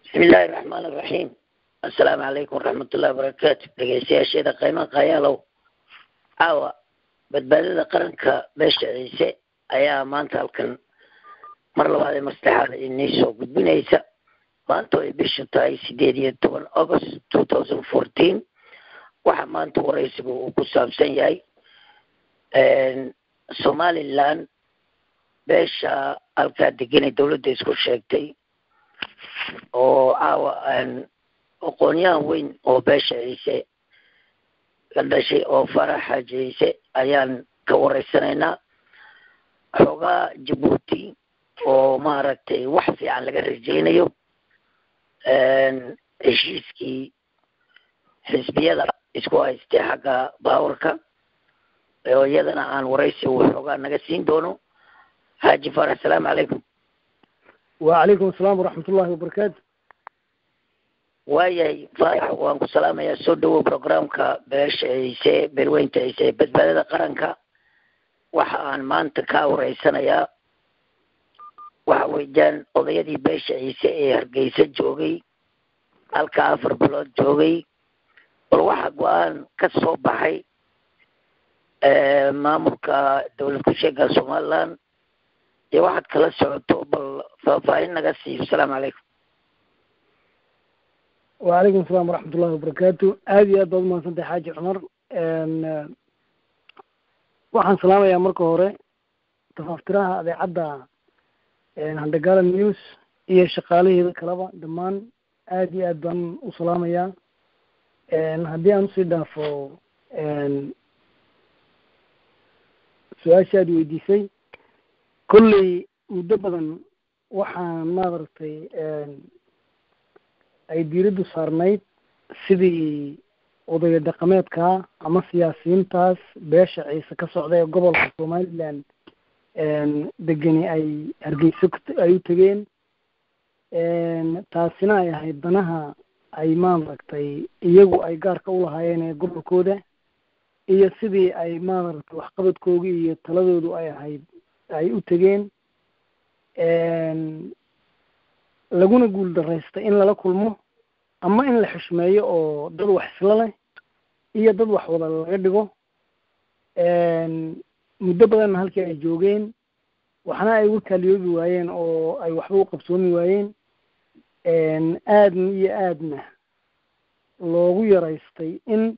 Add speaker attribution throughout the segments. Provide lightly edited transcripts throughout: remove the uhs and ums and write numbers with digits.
Speaker 1: بسم الله الرحمن الرحيم. السلام عليكم ورحمة الله وبركاته. dhegeystayaal sheeda qiimaha qayaalow caawa badbaadada qaranka beesha ciise ayaa maanta halkan mar labaad ee maslaxada inay soo gudbinaysa maanta ay bishu tahay 18 August 2014 waxa maanta waraysigu uu ku saabsan yahay Somaliland beesha halka deganay dawladda isku sheegtay oo caawa aqoonyahan weyn oo beesha ciise ka dhashay oo faraxa ciise ayaan ka waraysanaynaa xogaa Djibouti oo maaragtay wax fiican laga rajaynayo heshiiskii xisbiyada isku haystay xagga baawarka oo iyadana aan waraysi waxoogaa naga siin doono. Haji Farah, السلام عليكم.
Speaker 2: وعليكم السلام ورحمة الله وبركاته.
Speaker 1: وياي فرح وانكم سلام يا سودو برنامجك باش عيسى بالوين عيسى بدبلد قرنك waxaan maanta ka wareysanayaa waxa weeyaan odayadii beesha ciise ee Hargeysa joogay halka 4 bilood joogay oo waxa go'aan ka soo baxay maamulka dawladda sheegay Somaliland iyo waxaad kala socoto bal faahfaahin naga sii. Assalaamu calaykum.
Speaker 2: وعليكم السلام ورحمة الله وبركاته. هذه أضل ما سنت حاجة عمر waxaan salaamayaa marka hore tafaftiraha adeecadda hadhagalenews iyo shaqaalaheeda kalaba dhammaan aad iyo aad baan u salaamayaa. haddii aan usii dhaafo su-aasha aad weydiisay kolley muddo badan waxaan maaragtay ay diiraddu saarnayd sidii odaya dhaqameedka ama siyaasiyiintaas beesha ciise ka socda ee gobolka Somaliland degani ay Hargeysa ay u tageen taasina ay ahayd danaha ay maaragtay iyagu ay gaarka u lahaayeen ee gobolkooda iyo sidii ay maaragtay waxqabadkooda iyo taladoodu ay ahayd ay u tageen laguna guul daraystay in lala kulmo ama in la xishmeeyo oo dad wax isla leh iyo dad wax wada laga dhigo. muddo badan halkii ay joogeen waxna ay uga kaaliyoobi waayeen oo ay waxba u qabsoomi waayeen aadna iyo aadna loogu yaraystay in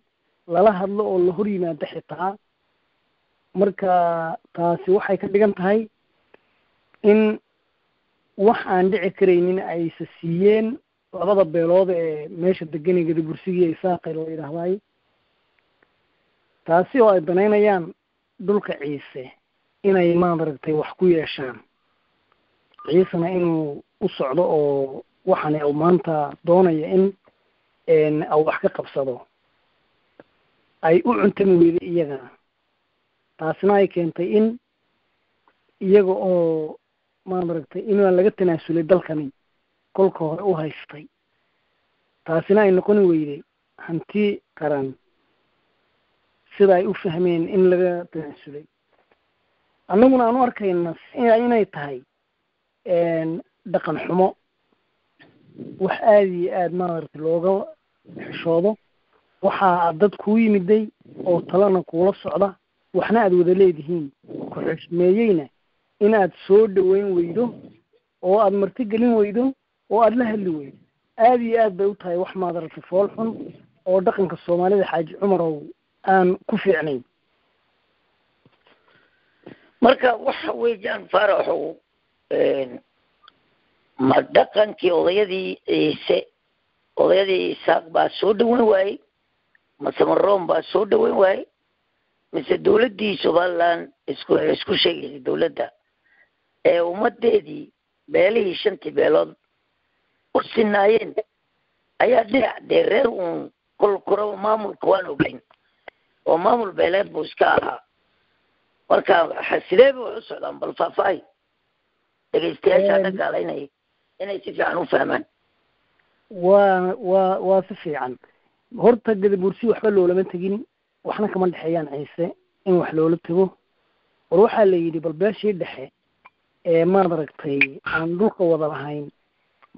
Speaker 2: lala hadlo oo la hor yimaado xitaa. marka taasi waxay ka dhigan tahay in wax aan dhici karaynin ay siiyeen labada beelood ee meesha deganigada bursigii ay saaqay la yiraahday taasi oo ay banaynayaan dhulka ciise inay maaragtay wax ku yeeshaan ciisana inuu u socdo oo waxaan ay maanta doonaya in ay wax ka qabsado ay u cuntami weyday iyagana taasina ay keentay in iyaga oo maaragtay inaan laga tanaasulay dalkani kolka hore u haystay taasina ay noqon weyday hanti qaran sida ay u fahmeen in laga tanaasulay. annaguna aanu arkayna inay tahay dhaqan xumo wax aad iyo aad maaragtay looga xishoodo. waxaa dad kuu yimiday oo talana kuula socda waxna aad wada leedihiin ku xishmeeyeyna inaad soo dhaweyn weydo oo aad marti gelin weydo oo aad la hadli weydo aad iyo aad bay u tahay wax maaragtay fool xun oo dhaqanka Soomaalida Xaaji Cumar oo aan ku fiicnayn.
Speaker 1: marka waxa weeyaan faraxo ma dhaqankii odayadii Isaaq baa soo dhaweyn waayey ma Samaroon baa soo dhaweyn waayey mise dawladdii Somaliland isku sheegay dawladda ee ummadeedii beelihii 5 beelood u sinaayeen ayaa dhinac reer uun koro maamulka waan ogeyn oo maamul beeleed buu iska ahaa. marka sidee buu u socdaan bal faahfaahin dhegeystayaasha dhagaalaynaay inay si fiican u fahmaan.
Speaker 2: waa si fiican horta gadabursi waxba loolama tegin waxna kama dhexeeyaan ciise in wax loola tago war waxaa la yidhi bal beeshii dhexe ee maaragtay aan dhulka wada lahayn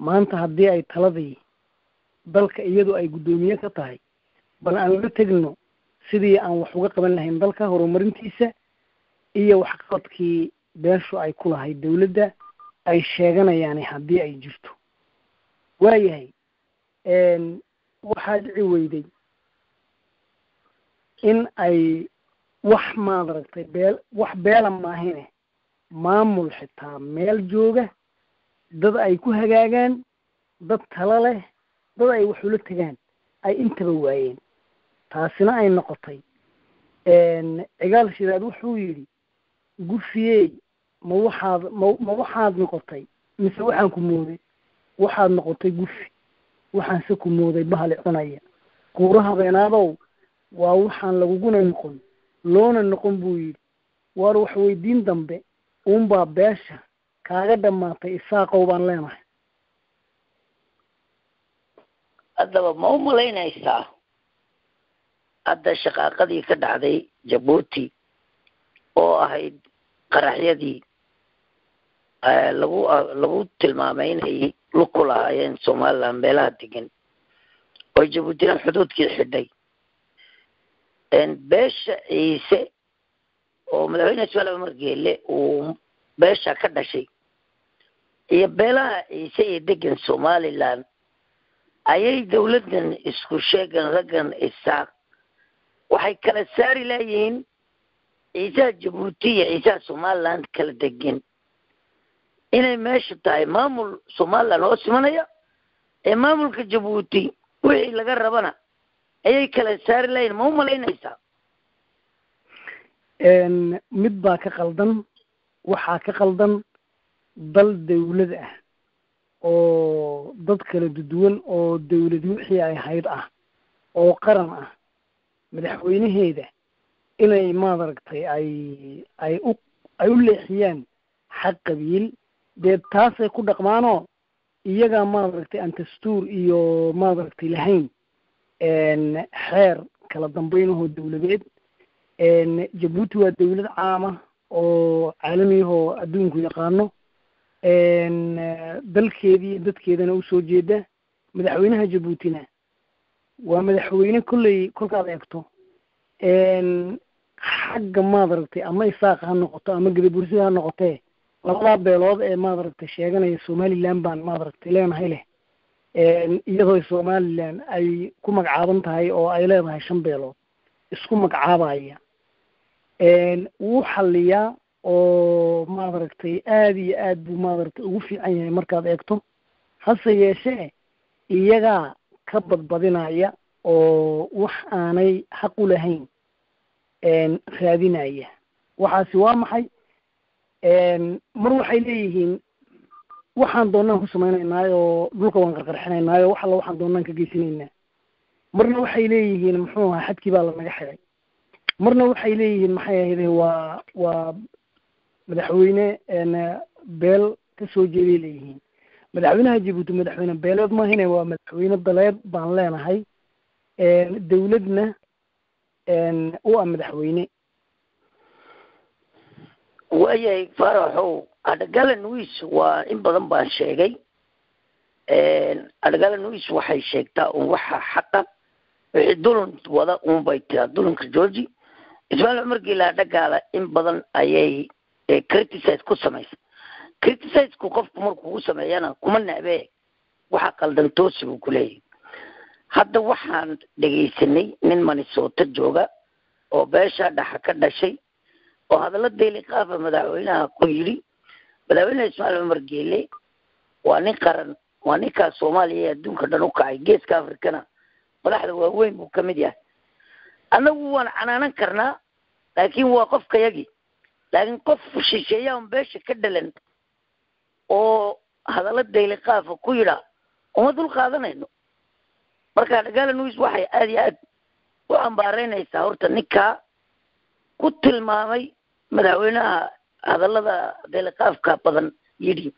Speaker 2: maanta haddii ay taladii dalka iyadu ay guddoomiye ka tahay bal aan la tegno sidii aan wax uga qaban lahayn dalka horumarintiisa iyo waxqabadkii beeshu ay ku lahayd dawladda ay sheeganayaan haddii ay jirto waayahay waxaa dhici weyday in ay wax maadaragtay wax beela maahine maamul xitaa meel jooga dad ay ku hagaagaan dad talo leh dad ay wax ula tegaan ay intaba waayeen taasina ay noqotay cigaal shiraad wuxuu yidhi gufiyey ma waxaad noqotay mise waxaan ku mooday waxaad noqotay gufi waxaanse ku mooday bahali cunaya kuura habeenaadow waa waxaan laguguna noqon loona noqon buu yidhi waar wax weydiin dambe uunbaa beesha kaaga dhammaatay isaaqow baan leenahay
Speaker 1: haddaba ma u malaynaysaa hadda shaqaaqadii ka dhacday jabuuti oo ahayd qaraxyadii lagu tilmaamay inay lug ku lahaayeen somaliland meelaha degan oo jabuutina xuduudkii xidhay beesha ciise oo madaxweyne ismaaciil cumar geele uu beesha ka dhashay iyo beelaha ciise ee degan somaliland ayay dawladdan isku sheegan raggan isaaq waxay kala saari laayihiin ciisaha jabuuti iyo ciisaha somaliland kala degan inay meeshu tahay maamul somaliland hoos imanaya ee maamulka jabuuti wixii laga rabana ayay kala saari layihin ma u malaynaysaa
Speaker 2: mid baa ka qaldan waxaa ka qaldan dal dawlad ah oo dad kala duwan oo dawlad wixii ay hayd ah oo qaran ah madaxweynaheeda inay maadaragtay ay u leexiyaan xaq qabiil dee taasay ku dhaqmaanoo iyagaa maadaragtay aan dastuur iyo maadaragtay lahayn xeer kala dambeynahoo dawladeed jabuuti waa dawlad caama oo caalamiyahoo adduunku yaqaano dalkeedii dadkeedana usoo jeeda madaxweynaha jabuutina waa madaxweyne kolkaad eegto xagga maadaragtay ama isaaqa ha noqoto ama gadabursida ha noqotee labadaa beelood ee maadaragtay sheeganaya somaliland baan maadaragtay leenahay leh iyadoo somaliland ay ku magacaaban tahay oo ay leedahay 5 beelood isku magacaabaya wuu xalliyaa oo maadaragtay aad iyo aad buu maadaragtay ugu fiican yahay markaad eegto hase yeeshee iyagaa ka badbadinaya oo wax aanay xaq u lahayn raadinaya waxaasi waa maxay mar waxay leeyihiin waxaan doonaan ku samaynaynaayo oo dhulka waan qarqarxinaynaayo wax alla waxaan doonaan ka geysanaynaa marna waxay leeyihiin muxuu ahaa xadkii baa lanaga xiray marna waxay leeyihiin maxay ahayd waa madaxweyne beel ka soo jeeday leeyihiin madaxweynaha jabuuti madaxweyne beeleed maahine waa madaxweyne daleed baan leenahay dawladna u ah madaxweyne
Speaker 1: waayahay faraxow hadhagalenews waa in badan baan sheegay hadhagalenews waxay sheegtaa un waxa xaqa wixii dulun wada un bay tiraa dulunka georgi ismaaciil cumar geele hadhagaala in badan ayay criticize ku samaysa criticizeku qofku markuu u sameeyana kuma necbee waxa qaldan toosi buu ku leeyahay hadda waxaan dhegaysanay nin Minnesota jooga oo beesha dhaxa ka dhashay oo hadalla deeli qaafa madaxweynaha ku yiri madaxweynaha ismaaciil cumar geele waa nin qaran waa ninka Soomaaliya adduunka dhan u kacay geeska Afrikana madaxda waaweyn buu ka mid yahay anagu waan canaanan karnaa laakiin waa qofka yagi laakiin qof shisheeya oo beesha ka dhalan oo hadalla deeli qaafa ku yira uma dul qaadanayno marka hadhagalenews waxay aad iyo aad u ambaareynaysaa horta ninka ku tilmaamay madaxweynaha hadallada deeli qaafka badan yidhi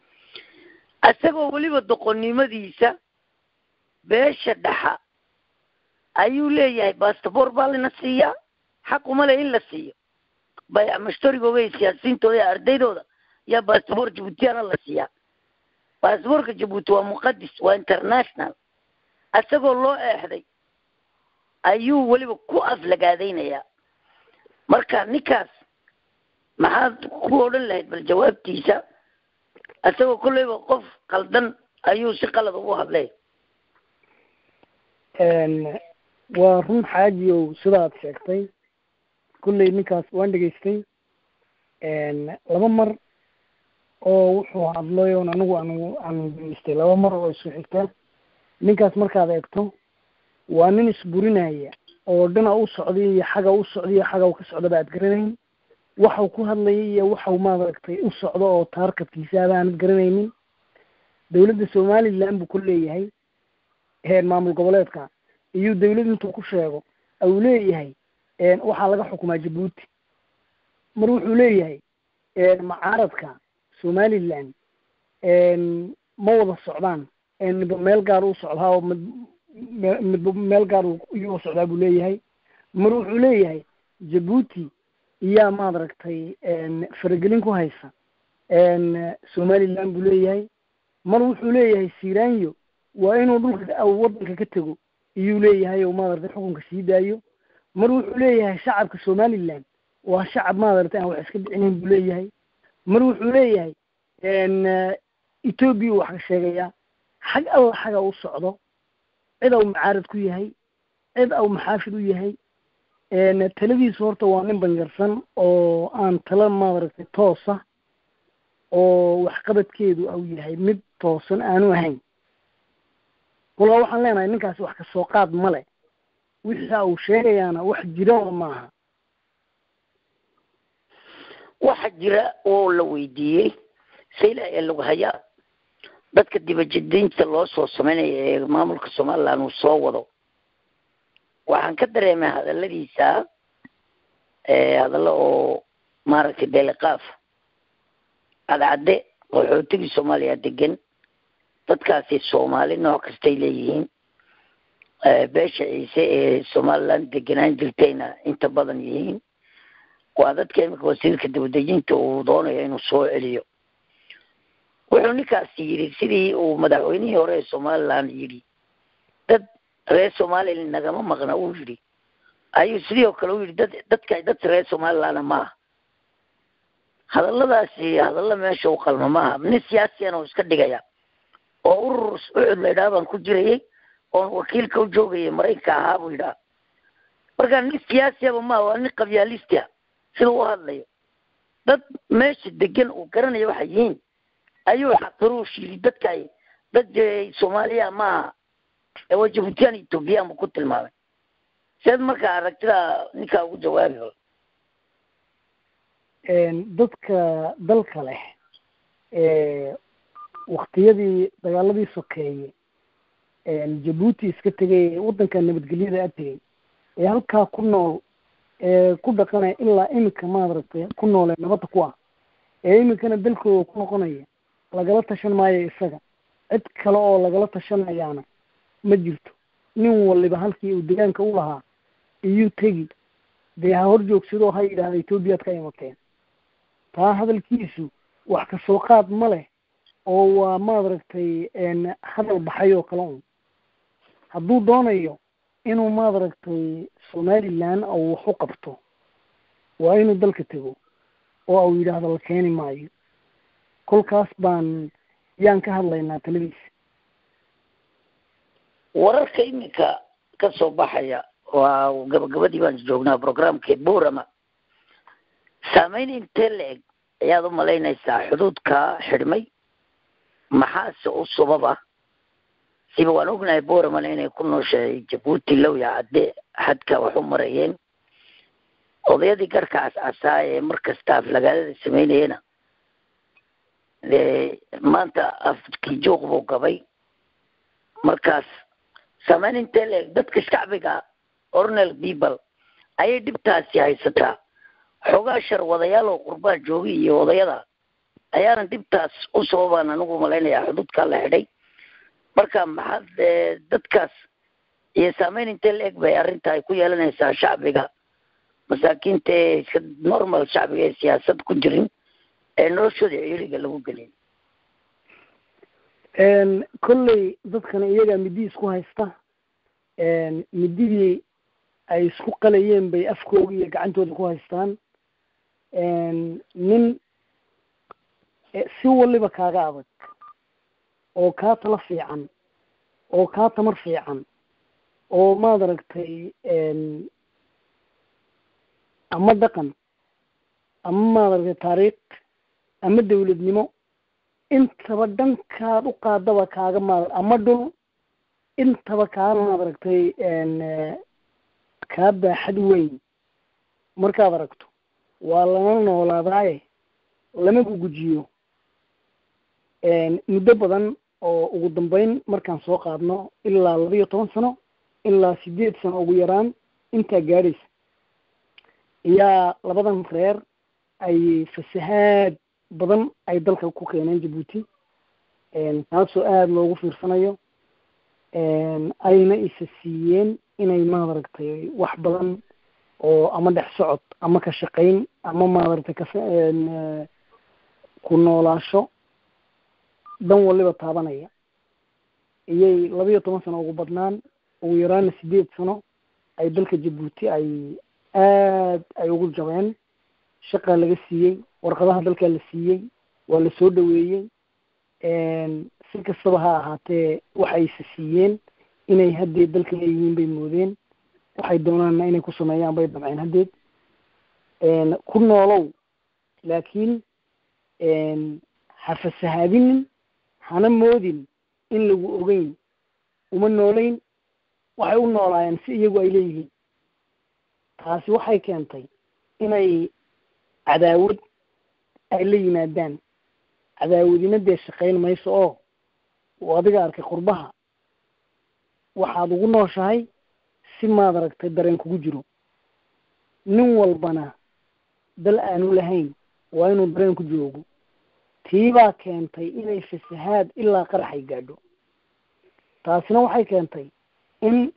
Speaker 1: asagoo weliba doqonnimadiisa beesha dhaxa ayuu leeyahay bastaboor baa lana siiyaa xaq uma leh in la siiyo bayc mashtarigooga iyo siyaasiyiintooda iyo ardaydooda yaa bastaboor jabuutiyana la siiyaa baasaboorka jabuuti waa muqadis waa international asagoo loo eexday ayuu weliba ku aflagaadaynayaa marka ninkaas maxaad ku odhan lahayd bal jawaabtiisa asagoo kolleyba qof qaldan ayuu si qalad ugu hadlay
Speaker 2: waa run xaajiyow sidaad sheegtay kulley ninkaas waan dhegaystay laba mar oo wuxuu hadlay oon anigu aan dhegaystay laba mar oo isku xigta ninkaas markaad eegto waa nin isburinaya oo dhinac u socday iyo xaga u socday iyo xaga u ka socdaba aad garanayn waxau ku hadlayay iyo waxau maaragtay u socdo oo taarkadkiisa abaanad garanaynin dawladda Somaliland buu ku leeyahay heer maamul goboleedka iyo dawladda intuu ku sheego au leeyahay waxaa laga xukumaa Djibouti mar wuxuu leeyahay macaaradka Somaliland ma wada socdaan meel gaar u socdaa oo meel gaar u socdaa buu leeyahay mar wuxuu leeyahay Djibouti iyaa maaragtay faragelin ku haysa Somaliland buu leeyahay mar wuxuu leeyahay Siranyo waa inuu dhulka wadanka ka tago iyuu leeyahay oo maaragtay xukunka sii daayo mar wuxuu leeyahay shacabka Somaliland waa shacab maaragtay aan wax iska dhicinayn buu leeyahay mar wuxuu leeyahay Ethiopia wax ka sheegaya xag alla xaga u socdo cid uu macaarad ku yahay cid uu maxaafid u yahay taladiisu horta waa nin bangarsan oo aan tala maaragtay toosa oo waxqabadkeedu uu yahay mid toosan aanu ahayn walaa waxaan leenahay ninkaas wax ka soo qaad male wixii uu sheegayaana wax jira maaha
Speaker 1: waxa jira oo la weydiiyey Zeila Lughaya dadka dibadjidinta loo soo sameeyay ee maamulka Somaliland uu soo wado waxaan ka dareemay hadaladiisa hadallo oo maaragtay deeqaaf cadcade qaxootiga Soomaaliya degan dadkaasi Soomaali nooc kastay leeyihiin beesha Ciise ee Somaliland deganaan jirtayna inta badan yihiin waa dadka imika wasiirka dibadjidinta uu doonayo inuu soo celiyo wuxuu ninkaasi yidhi sidii uu madaxweynihii hore ee Somaliland yidhi dad reer Somaliland nagama maqna uu yidhi ayuu sidoo kale u yidhi dad reer Somaliland ma hadalladaasi hadalla meesha u qalma maaha nin siyaasiyan oo iska dhigaya oo urur Sacuud leeyahay baan ku jirayay oo wakiilka u joogay Mareykanka ahaa buu yidhaa marka nin siyaasiya ma waa nin qabyaalist ah sidoo u hadlayo dad meesha degan oo garanaya waxa yihiin ayuu xaqru shiri dadka dad Soomaaliya ma ee Djibouti Ethiopia ma ku tilmaamay sida marka aragtida ninka ugu jawaabayo
Speaker 2: dadka dalka leh waqtiyadii dagaaladii sokeeyay Djibouti iska tagay wadanka nabadgelyada atay ee halka ku nool ku dhaqanay ilaa imika maaragtay ku nool nabad ku ah imikana dalkooda ku noqonaya lagala tashan maayo isaga cid kale oo lagala tashanayaana ma jirto nin waliba halkii uu deegaanka u lahaa iyo tagi de hor joogsadoo ha yiraahdo Ethiopia ka imateen taa hadalkiisu wax ka soo qaad ma leh oo waa maaragtay hadal baxay oo kale hadduu doonayo inuu maaragtay Somaliland oo wax u qabto waa inuu dalka tago oo uu yiraahdo la keeni maayo kolkaas baan yaan ka hadlaynaa taladiisa
Speaker 1: wararka imika ka soo baxaya waa gabagabadii baan joognaa programkii Buurama saameyn intee leeg ayaad u malaynaysaa xuduudka xidhmay maxaase u sababa siba waan ognahay Buurama inay ku nooshahay Djibouti Lughaya xadka wax u marayeen odayadii garkaas asaay markasta aflagaadada sameynayna maanta afkii joog buu gabay markaas saameyn intee leeg dadka shacbiga ordinary people ayay dhibtaasi haysataa xogaa shar wadayaal oo qurbaa joogay iyo odayada ayaana dhibtaas u sababaan anigu malaynayaa xuduudka la xidhay marka maxaad dadkaas iyo saameyn intee leeg bay arrinta ay ku yeelanaysaa shacbiga masaakiinta ee iska normal shacbiga ee siyaasad ku jirin ee noloshooda ciriga lagu gelin
Speaker 2: kolley dadkana iyagaa midii isku haysta mididii ay isku qalayeen bay afkooda iyo gacantooda ku haystaan nin si waliba kaaga adag oo kaa tala fiican oo kaa tamar fiican oo maad aragtay ama dhaqan ama maad aragtay taariikh ama dawladnimo intaba dhankaad u qaadaba kaaga maad ama dhul intaba kaa maad aragtay kaa baaxad weyn markaad aragto waa lama noolaadaaye lama gugujiyo muddo badan oo ugu dambeyn markaan soo qaadno ilaa 12 sano ilaa 8 sano ugu yaraan intaa gaadhaysa iyaa labadan reer ay fasahaad badan ay dalka ku keeneen Djibouti taasoo aad loogu fiirsanayo ayna isa siiyeen inay maadaragtay wax badan oo ama dhex socod ama ka shaqayn ama maadaragtay ku noolaasho dan waliba taabanaya iyay 12 sano ugu badnaan ugu yaraan 8 sano ay dalka Djibouti ay ugu jabeen shaqa laga siiyey warqadaha dalka la siiyey waa la soo dhaweeyay si kastaba ha ahaatee waxay siiyeen inay hadda dalka leeyihiin bay moodeen waxay doonaanna inay ku sameeyaan bay damceen haddeed ku noolow laakiin ha fasahaadinin hana moodin in lagu ogeyn uma noolayn waxay u noolaayeen si iyagu ay leeyihiin taasi waxay keentay inay cadaawad ay la yimaadaan cadaawadina dee shaqayn mayso oo adiga arkay qurbaha waxaad ugu nooshahay si maad aragtay dareen kugu jiro nin walbana dal aanu lahayn waa inuu dareen ku joogo tiibaa keentay inay fasahaad ilaa qaraxay gaadho taasina waxay keentay in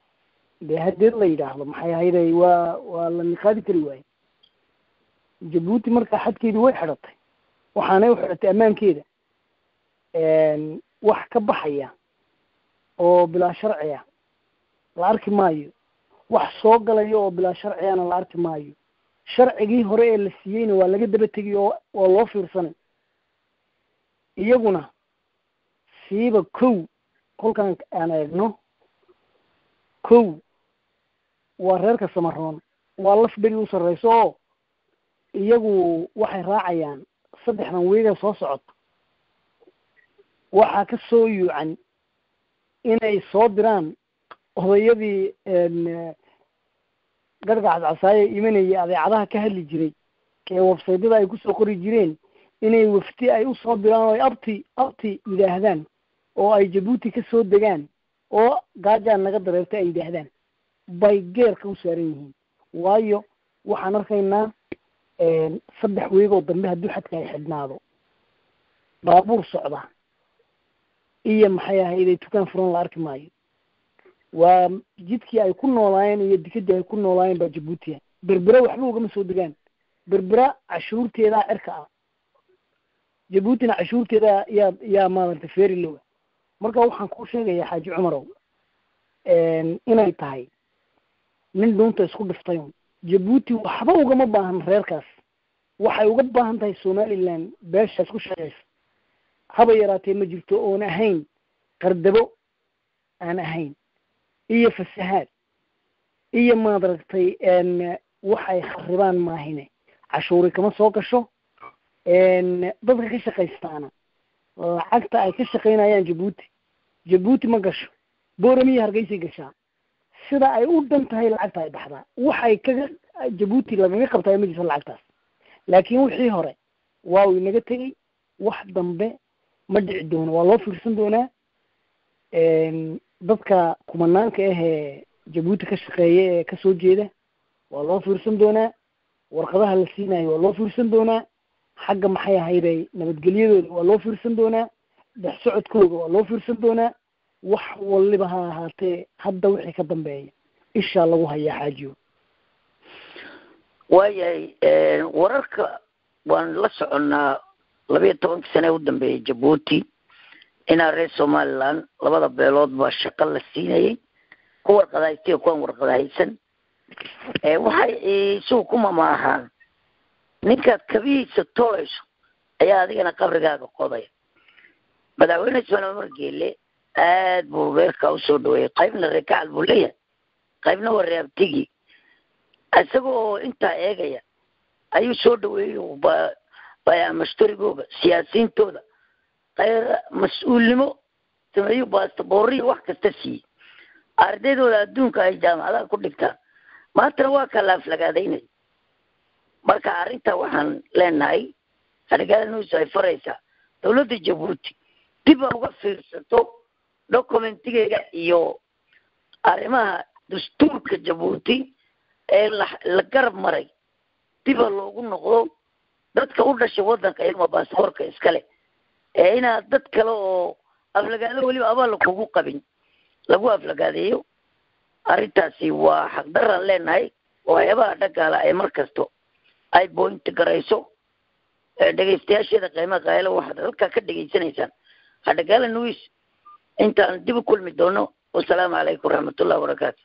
Speaker 2: dee haddeed la yidhaahdo maxay ahayday waa la niqaadi kari waaye Djibouti markaa xadkeedii way xidhatay waxaanay u xidhatay ammaankeeda wax ka baxaya oo bilaa sharciya la arki maayo wax soo galaya oo bilaa sharciyana la arki maayo sharcigii hore ee la siiyeyna waa laga daba tegay oo waa loo fiirsanay iyaguna siiba kolkaan aan eegno waa reerka Samaroon waa laf beri u sarreyso oo iyagu waxay raacayaan 3 weega soo socoto waxaa ka soo yuucan inay soo diraan odayadii gargac casaaye imanayay adeecadaha ka hadli jiray ee website-da ay ku soo qori jireen inay wafti ay u soo diraan oo abti yidhaahdaan oo ay Djibouti ka soo degaan oo gaajaan naga dareertay ay yidhaahdaan bay geerka u saaran yihiin waayo waxaan arkaynaa 3 weegoo dambe haddii xadka ay xidhnaado baabuur socda iyo maxay ahayday tukaan furan la arki maayo waa jidkii ay ku noolaayeen iyo dikadii ay ku noolaayeen baa Djibouti berbera waxba ugama soo degaan berbera cashuurteeda cirka ah Djiboutina cashuurteeda yaa maaragtay feeri lowa marka waxaan ku sheegayaa xaaji Cumarow inay tahay nin doonta isku dhiftay Djibouti waxba ugama baahan reerkaas waxay uga baahan tahay Somaliland beesha isku shaqeysa haba yaraatee ma jirto oon ahayn qardabo aan ahayn iyo fasahaad iyo maadaragtay waxay kharibaan maahine cashuuri kama soo gasho dadka ka shaqaystaana lacagta ay ka shaqaynayaan Djibouti ma gasho booramiya hargeysay gashaa sida ay u dhan tahay lacagta ay baxdaa waxay kaga Djibouti lagaga qabtaa ma jirto lacagtaas laakiin wixii hore waa uu inaga tegay wax dambe ma dhici doono waa loo fiirsan doonaa dadka kumanaanka ee Djibouti ka shaqeeya ee ka soo jeeda waa loo fiirsan doonaa warqadaha la siinayo waa loo fiirsan doonaa xagga maxay ahayday nabadgelyadooda waa loo fiirsan doonaa dhex socodkooda waa loo fiirsan doonaa wax waliba ha ahaatee hadda wixii ka dambeeya isha lagu hayaa xaajiyo
Speaker 1: waayahay wararka waan la soconnaa 12 sano u dambeeyay Djibouti inaa reer Somaliland labada beelood baa shaqo la siinayay kuwa qadaaytiyo kuwan warqadaysan waxay soo kuma maahan ninka kabiisa tooyso ayaa adigana qabrigaaga qoday madaxweyne Somaliland margeele aad buu reerka u soo dhaweeyay qaybna rakaal buu leeyahay qaybna wareebtigi asagoo inta eegaya ayuu soo dhaweeyay baa mashtarigooga siyaasiyiintooda qayr mas'uulnimo sameeyo baasaboorri wax kasta si ardaydooda adduunka ay jaamacadaha ku dhigtaan maanta waa kala aflagaadeynay marka arinta waxaan leenahay hadhagalenews ay faraysaa dawladda Jabuuti dib uga fiirsato dokumentigeega iyo arrimaha dastuurka Jabuuti ee la garab maray dib loogu noqdo dadka u dhashay wadanka ilma baasaboorka iskale ina dad kale oo aflagaado waliba abaal kugu qabin lagu aflagaadeeyo arintaasi waa xaq daran leenahay waxyaabaha dhaqaale ay markasto ay point garayso dhageystayaasheeda qiimaha qayle waxaad halka ka dhageysanaysaan hadhagalenews intaan dib u kulmi doono wassalaamu calaykum waraxmatullaahi wabarakaatuh